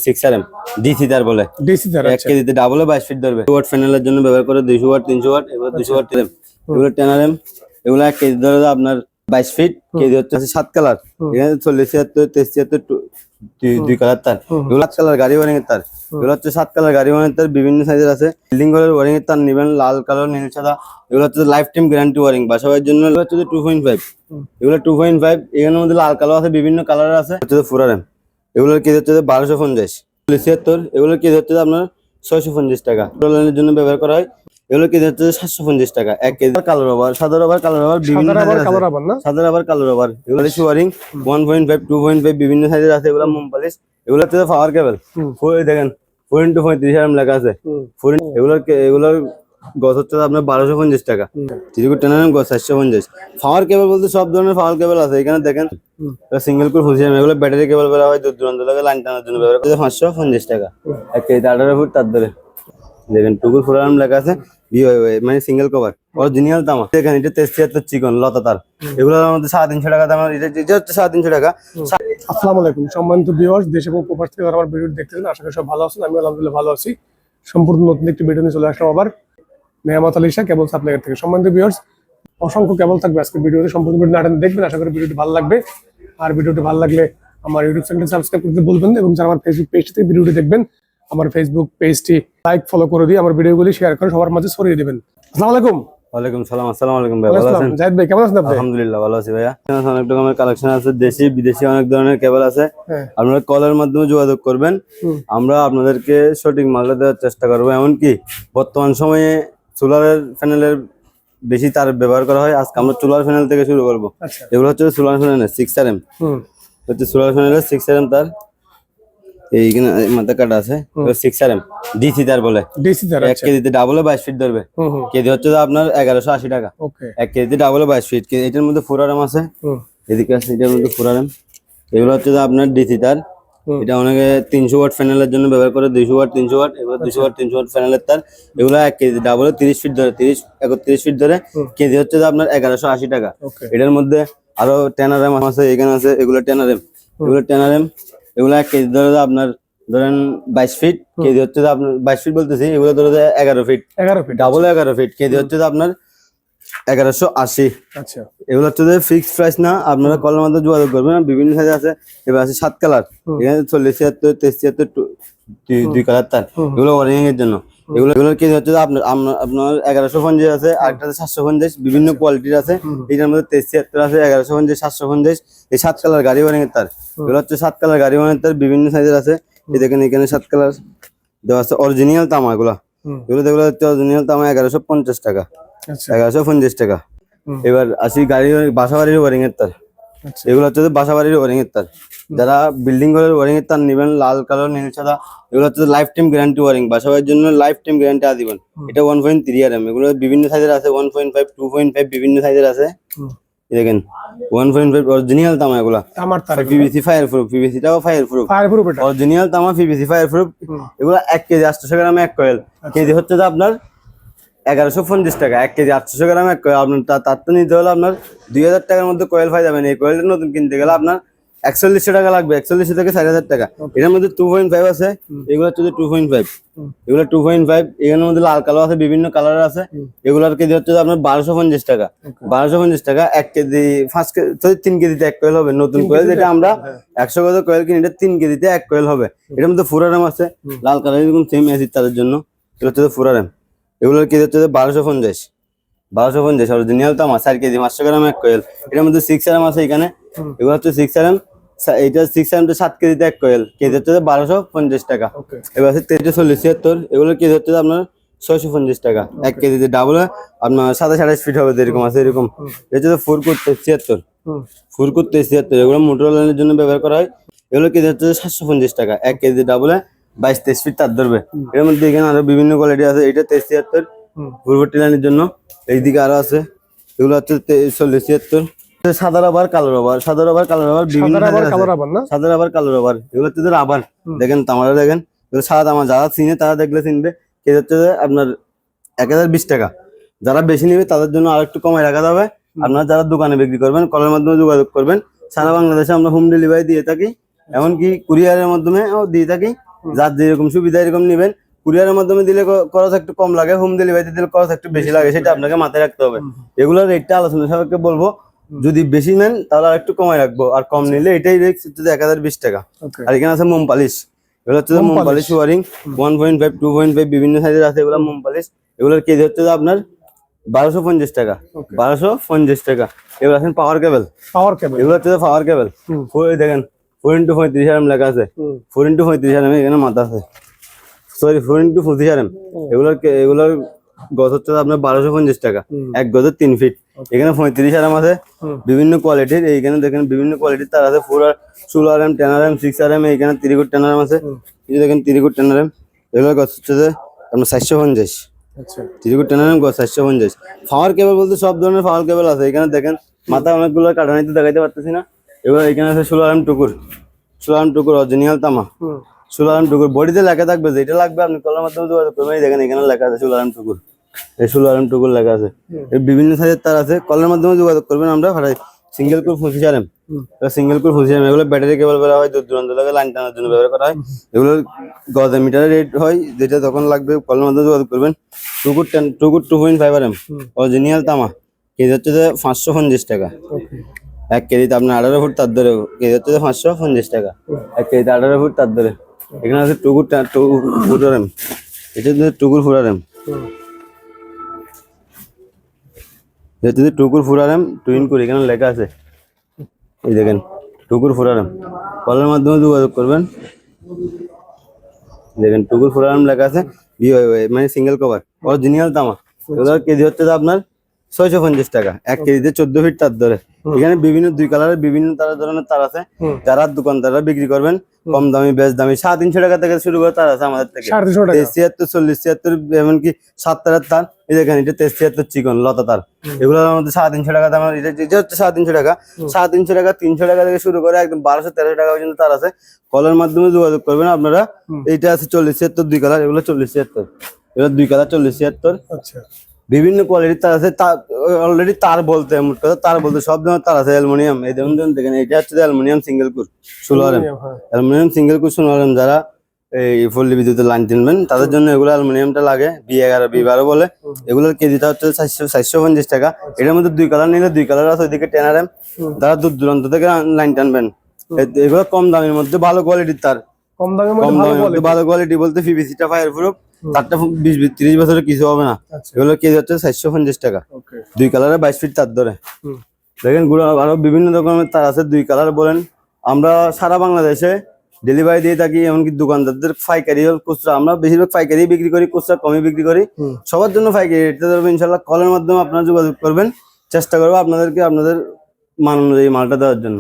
6RM DC তার বলে। DC তার 1 কেজিতে ডাবলে 22 ফিট ধরবে। 2 ওয়াট ফ্যানেলের জন্য ব্যবহার করে 200 ওয়াট 300 ওয়াট এগুলো 200 ওয়াট টেম এগুলো 10RM এগুলো 1 কেজি ধরে আপনার 22 ফিট কেজি হচ্ছে 7 কালার। এখানে 40 76 23 76 দুই কালার তার। এগুলো 7 কালার গাড়ি ওয়ারিং এর তার। এগুলো হচ্ছে 7 কালার গাড়ি ওয়ারিং এর তার বিভিন্ন সাইজের আছে। বিল্ডিং ঘরের ওয়ারিং এর তার নেবেন লাল কালার নীল সাদা। এগুলো হচ্ছে লাইফ টাইম গ্যারান্টি ওয়ারিং। বাসাবাড়ির জন্য হচ্ছে 2.5 এগুলো 2.5 এর মধ্যে লাল কালার আছে বিভিন্ন কালারের আছে হচ্ছে 4RM এগুলোর কেজি হচ্ছে 1250 76 এগুলোর কেজি হচ্ছে আপনার 650 টাকা। টোলানের জন্য ব্যবহার করা হয় এগুলো কেজি হচ্ছে 750 টাকা 1 কেজি। কালো রবার সাদা রবার কালো রবার বিভিন্ন কালার আবার না সাদা রবার কালো রবার এগুলো ওয়ারিং 1.5 2.5 বিভিন্ন সাইজের আছে। এগুলো মোম পলিশ এগুলো হচ্ছে পাওয়ার কেবল দেখেন 4x35 লেখা আছে। এগুলোর গছ হচ্ছে আপনার 1250 টাকা। চিরিকুট টেনারেম গছ 450। পাওয়ার কেবল বলতে সব ধরনের পাওয়ার কেবল আছে এখানে দেখেন। সিঙ্গেল কোর হুসিয়াম এগুলো ব্যাটারি কেবল বের হয় দূর দূরান্ত লাগে লাইন টানার জন্য ব্যবহার করে 550 টাকা 1 কেজি 18 ফুট তার ধরে দেখেন টুকুর ফোরাম লেখা আছে মানে সিঙ্গেল কভার অরিজিনাল দাম দেখেন এটা 73 চিকন লতা তার এগুলোর মধ্যে 350 টাকা দাম। এটা হচ্ছে 350 টাকা। আসসালামু আলাইকুম সম্মানিত ভিউয়ার্স দেশ এবং প্রবাস থেকে যারা আমার ভিডিও দেখতেছেন আশা করি সব ভালো আছেন। আমি আলহামদুলিল্লাহ ভালো আছি। সম্পূর্ণ নতুন একটি ভিডিও নিয়ে চলে আসলাম আবার নেয়ামত আলী শাহ কেবল সাপ্লাইয়ার থেকে। সম্মানিত ভিউয়ার্স অসংখ্য কেবল থাকবে আজকে ভিডিওতে, সম্পূর্ণ ভিডিও নাটক দেখবেন। আশা করি ভিডিওটি ভালো লাগবে। আর ভিডিওটি ভালো লাগলে আমার ইউটিউব চ্যানেলটি সাবস্ক্রাইব করতে ভুলবেন না এবং যারা আমার ফেসবুক পেজ থেকে ভিডিওটি দেখবেন আমার ফেসবুক পেজটি লাইক ফলো করে দিয়ে আমার ভিডিওগুলি শেয়ার করে সবার মাঝে ছড়িয়ে দিবেন। আসসালামু আলাইকুম। ওয়ালাইকুম সালাম। আসসালামু আলাইকুম ভাই, ভালো আছেন? জাহিদ ভাই কেমন আছেন আপনি? আলহামদুলিল্লাহ ভালো আছি ভাইয়া। অনেক রকমের কালেকশন আছে, দেশি বিদেশি অনেক ধরনের কেবল আছে। আপনারা কলের মাধ্যমে যোগাযোগ করবেন, আমরা আপনাদেরকে সঠিক মালটা দেওয়ার চেষ্টা করবো। এমনকি বর্তমান সময়ে সোলারের প্যানেলের বেশি তার ব্যবহার করা হয়। আজকে আমরা সোলার প্যানেল থেকে শুরু করবো। এগুলো হচ্ছে সোলার প্যানেলের 6RM হচ্ছে সোলার প্যানেলের 6RM তার এইখানে মাথা কাটা আছে 6RM ডিসি তার বলে। ডিসি তার 1 কেজিতে ডাবলে 22 ফিট ধরবে। কেজি হচ্ছে আপনার 1180 টাকা। 1 কেজিতে ডাবলে 22 ফিট। এটার মধ্যে 4RM আছে এদিকে আছে, এটার মধ্যে 4RM এগুলো হচ্ছে আপনার ডিসি তার। এটা অনেকে 300 ওয়াট প্যানেলের জন্য ব্যবহার করে 200 ওয়াট 300 ওয়াট এগুলো 200 ওয়াট 300 ওয়াট প্যানেলের তার। এগুলো 1 কেজি ডাবলে 30 ফিট ধরে 31 ফিট ধরে কেজি হচ্ছে আপনার 1180 টাকা। এটার মধ্যে আরো 10RM আছে এখানে আছে এগুলো 10RM এগুলো 1 কেজি ধরে আপনার ধরেন 22 ফিট কেজি হচ্ছে আপনার 22 ফিট বলতেছি এগুলো ধরে 11 ফিট ডাবল 11 ফিট কেজি হচ্ছে আপনার 1180। আচ্ছা এগুলো হচ্ছে ফিক্সড প্রাইস না, আপনারা কলের মাধ্যমে যোগাযোগ করবেন। বিভিন্ন সাইজ আছে, এবার আছে 7 কালার এখানে 40 76 23 76 দুই কালার তার এগুলো ওয়ারিং এর জন্য। এগুলোর কেজি হচ্ছে আপনার 1150 আছে, আরেকটা 750 বিভিন্ন কোয়ালিটির আছে। এটার মধ্যে 23 76 আছে 1150 750 এই 7 কালার গাড়ি ওয়ারিং এর তার। এগুলো হচ্ছে 7 কালার গাড়ি ওয়ারিং এর তার বিভিন্ন সাইজের আছে। এই দেখেন এখানে 7 কালার দেওয়া আছে অরিজিনাল তামা এগুলো এগুলো হচ্ছে অরিজিনাল তামা 1150 টাকা 1150 টাকা। এবার আসি গাড়ি বাসাবাড়ির ওয়ারিং এর তার। এগুলো হচ্ছে বাসাবাড়ির ওয়ারিং এর তার। যারা বিল্ডিং ঘরের ওয়ারিং এর তার নেবেন লাল কালার নীল সাদা এগুলো হচ্ছে লাইফ টাইম গ্যারান্টি ওয়ারিং। বাসাবাড়ির জন্য লাইফ টাইম গ্যারান্টি আজীবন। এটা 1.3RM এগুলো বিভিন্ন সাইজের আছে 1.5 2.5 বিভিন্ন সাইজের আছে। দেখেন 1.5 অরিজিনাল তামা এগুলা পিভিসি ফায়ার প্রুফ। পিভিসিটাও ফায়ার প্রুফ অরিজিনাল তামা পিভিসি ফায়ার প্রুফ। এগুলো 1 কেজি 800 গ্রামে 1 কয়েল কেজি হচ্ছে আপনার 1150 টাকা। 1 কেজি 800 গ্রাম 1 কয়েল আপনার তার তো নিতে হলে আপনার 2000 টাকার মধ্যে কয়েল পাই যাবেন। এই কয়েলটা নতুন কিনতে গেলে আপনার 4100 টাকা লাগবে, 4100 থেকে 4000 টাকা। এটার মধ্যে 2.5 আছে এগুলো হচ্ছে 2.5 এগুলো 2.5 এখানের মধ্যে লাল কালো আছে বিভিন্ন কালারের আছে। এগুলোর কেজি হচ্ছে আপনার 1250 টাকা 1250 টাকা। 1 কেজি 3 কেজিতে 1 কয়েল হবে নতুন কয়েল, যেটা আমরা 100 গজ কয়েল কিনি এটা 3 কেজিতে 1 কয়েল হবে। এটার মধ্যে 4RM আছে লাল কালার এরকম সেম এসি তাদের জন্য। এটা হচ্ছে 4RM এগুলোর কেজি হচ্ছে 1250 অরিজিনাল তামা 4 কেজি 500 গ্রাম 1 কয়েল। এটার মধ্যে 6RM আছে এখানে এগুলো হচ্ছে 6RM এইটা 6RM 7 কেজিতে 1 কয়েল কেজি হচ্ছে 1250 টাকা। এবার আছে 43 76 এগুলোর কেজি হচ্ছে আপনার 650 টাকা। 1 কেজিতে ডাবল আপনার 27 ফিট হবে এরকম আছে এরকম। এটা হচ্ছে 4x73 এগুলো মোটর লাইনের জন্য ব্যবহার করা হয়। এগুলো কেজি হচ্ছে 750 টাকা। 1 কেজি ডাবলে 22-23 ফিট তার ধরবে। এর মধ্যে এখানে আরো বিভিন্ন কোয়ালিটি আছে। এটা 73 পূর্ববর্তী লাইনের জন্য। এইদিকে আরো আছে এগুলো হচ্ছে 40 76 সাদা রাবার কালো রাবার সাদা রাবার কালো রাবার বিভিন্ন সাদা রাবার কালো রাবার এগুলো হচ্ছে রাবার। দেখেন তামাটা দেখেন এগুলো সাদা তামা, যারা চিনে তারা দেখলে চিনবে। কেজি হচ্ছে আপনার 1020 টাকা। যারা বেশি নেবে তাদের জন্য আর একটু কমায় রাখা যাবে। আপনারা যারা দোকানে বিক্রি করবেন কলের মাধ্যমে যোগাযোগ করবেন। সারা বাংলাদেশে আমরা হোম ডেলিভারি দিয়ে থাকি। এমনকি কুরিয়ারের মাধ্যমে দিয়ে থাকি। যার যেরকম সুবিধা এরকম নেবেন। কুরিয়ারের মাধ্যমে দিলে খরচ একটু কম লাগে, হোম ডেলিভারিতে দিলে খরচ একটু বেশি লাগে, সেটা আপনাকে মাথায় রাখতে হবে। এগুলোর রেটটা আলোচনা সাপেক্ষে বলবো, যদি বেশি নেন তাহলে আর একটু কমায় রাখবো, আর কম নিলে এটাই রেট হচ্ছে 1020 টাকা। আর এখানে আছে মোম পালিশ, এগুলো হচ্ছে মোম পালিশ ওয়ারিং 1.5 2.5 বিভিন্ন সাইজের আছে এগুলো মোম পালিশ। এগুলোর কেজি হচ্ছে আপনার 1250 টাকা, 1250 টাকা। এগুলো আছেন পাওয়ার কেবল, এগুলো হচ্ছে পাওয়ার কেবল। দেখেন 4x35 mm লেখা আছে, 4x35 mm এখানে মাথা আছে, সরি 4x25 mm। এগুলোর গজ হচ্ছে আপনার 1250 টাকা, এক গজে 3 ফিট। এখানে 35 mm আছে বিভিন্ন কোয়ালিটির, এইখানে দেখেন বিভিন্ন কোয়ালিটির তার আছে, 16 mm 10 mm 6 mm, এইখানে 3 গুট 10 mm আছে, এই দেখেন 3 গুট 10 mm। এগুলোর গজ হচ্ছে আপনার 450, 3 গুট 10 mm গজ 450। পাওয়ার কেবল বলতে সব ধরনের পাওয়ার কেবল আছে। এখানে দেখেন মাথা অনেকগুলো কাটানিতে দেখাইতে পারতেছি না। এবার এখানে আছে 16 mm টুকুর, 16 mm টুকুর অরিজিনাল তামা, 16 mm টুকুর। বডিতে লেখা থাকবে যেটা লাগবে আপনি কলের মাধ্যমে যোগাযোগ করবেন। দেখেন এখানে লেখা আছে 16 mm টুকুর, এই 16 mm টুকুর লেখা আছে। এর বিভিন্ন সাইজের তার আছে, কলের মাধ্যমে যোগাযোগ করবেন। আমরা single core 25 mm, single core 25 mm। এগুলো ব্যাটারি কেবল বের হয়, দূর দূরান্ত থেকে লাইন টানার জন্য ব্যবহার করা হয়। এগুলোর গজ মিটারের রেট হয়, যেটা তখন লাগবে কলের মাধ্যমে যোগাযোগ করবেন। টুকুর 2.5 mm অরিজিনাল তামা, কেজি হচ্ছে 550 টাকা। 1 কেজিতে আপনার 18 ফুট তার ধরে কেজি হচ্ছে 550 টাকা, 1 কেজিতে 18 ফুট তার ধরে। এখানে আছে টুকুর 4 mm, এটা হচ্ছে টুকুর 4 mm, এটা হচ্ছে টুকুর 4 mm টুইন করে এখানে লেখা আছে। এই দেখেন টুকুর 4 mm, কলের মাধ্যমে যোগাযোগ করবেন। দেখেন টুকুর 4 mm লেখা আছে, মানে সিঙ্গেল কভার অরিজিনাল তামা। এগুলোর কেজি হচ্ছে আপনার 650 টাকা, 1 কেজিতে 14 ফিট তার ধরে। এখানে বিভিন্ন 2 কালারের বিভিন্ন ধরনের তার আছে, যারা দোকানদাররা বিক্রি করবেন কম দামি বেশ দামি 350 টাকা থেকে শুরু করে তার আছে আমাদের থেকে, 73 40 76 এমনকি 7 তারের তার। এই দেখেন এটা 73 চিকন লতা তার, এগুলোর মধ্যে 350 টাকা দাম। এটা হচ্ছে 350 টাকা, 350 টাকা 300 টাকা থেকে শুরু করে একদম 1213 টাকা পর্যন্ত তার আছে। কলের মাধ্যমে যোগাযোগ করবেন আপনারা। এইটা আছে 40 76 2 কালার, এগুলো 40 76, এগুলো 2 কালার 40 76। আচ্ছা, বিভিন্ন কোয়ালিটির তার আছে। অলরেডি তার বলতে তার বলতে সব ধরনের তার আছে। অ্যালুমিনিয়াম, এই দেখেন এটা হচ্ছে aluminium single core 16 mm, aluminium single core 16 mm। যারা এই পল্লী বিদ্যুতের লাইন টানবেন তাদের জন্য এগুলো অ্যালুমিনিয়ামটা লাগে, B11 B12 বলে। এগুলোর কেজিটা হচ্ছে 450 টাকা। এটার মধ্যে 2 কালার নিলে 2 কালার আছে, ওইদিকে 10 mm। যারা দূর দূরান্ত থেকে লাইন টানবেন, এগুলো কম দামের মধ্যে ভালো কোয়ালিটির তার, কম দামের মধ্যে ভালো কোয়ালিটি বলতে পিভিসিটা ফায়ার প্রুফ, তারটা 20-30 বছরের কিছু হবে না। এগুলো কেজি হচ্ছে 450 টাকা, 2 কালারে 22 ফিট তার ধরে। দেখেন গুলো আরো বিভিন্ন রকমের তার আছে, 2 কালার বলেন। আমরা সারা বাংলাদেশে ডেলিভারি দিয়ে থাকি, এমনকি দোকানদারদের পাইকারি খুচরা, আমরা বেশিরভাগ পাইকারি বিক্রি করি, খুচরা কমই বিক্রি করি। সবার জন্য পাইকারি রেটে দেবো ইনশাল্লাহ। কলের মাধ্যমে আপনারা যোগাযোগ করবেন, চেষ্টা করবো আপনাদেরকে আপনাদের মান অনুযায়ী মালটা দেওয়ার জন্য।